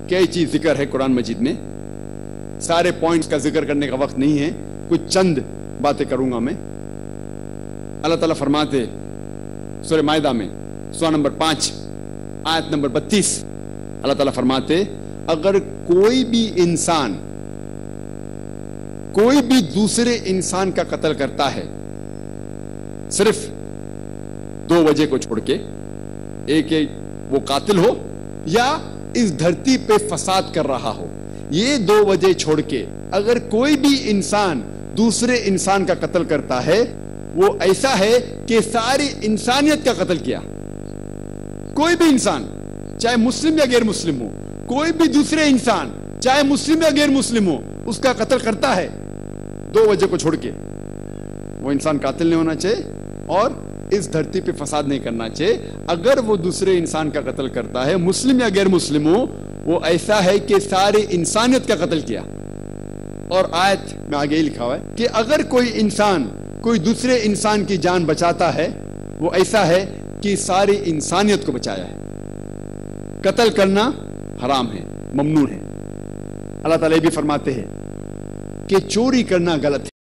कई चीज जिक्र है कुरान मजीद में, सारे पॉइंट्स का जिक्र करने का वक्त नहीं है, कुछ चंद बातें करूंगा मैं। अल्लाह ताला फरमाते सूरह माइदा में सूरा नंबर 5 आयत नंबर 32, अल्लाह ताला फरमाते अगर कोई भी इंसान कोई भी दूसरे इंसान का कत्ल करता है सिर्फ 2 वजह को छोड़ के, एक वो कातिल हो या इस धरती पे फसाद कर रहा हो, ये 2 वजह छोड़ के अगर कोई भी इंसान दूसरे इंसान का कत्ल करता है, वो ऐसा है कि सारी इंसानियत का कत्ल किया। कोई भी इंसान चाहे मुस्लिम या गैर मुस्लिम हो, कोई भी दूसरे इंसान चाहे मुस्लिम या गैर मुस्लिम हो, उसका कत्ल करता है 2 वजह को छोड़ के, वो इंसान कातिल नहीं होना चाहिए और इस धरती पे फसाद नहीं करना चाहिए। अगर वो दूसरे इंसान का कत्ल करता है, मुस्लिम या गैर मुस्लिम हो, वो ऐसा है कि सारी इंसानियत का कत्ल किया। और आयत में आगे लिखा हुआ है कि अगर कोई इंसान कोई दूसरे इंसान की जान बचाता है, वो ऐसा है कि सारी इंसानियत को बचाया है। कत्ल करना हराम है, ममनू है। अल्लाह ताला भी फरमाते हैं कि चोरी करना गलत है।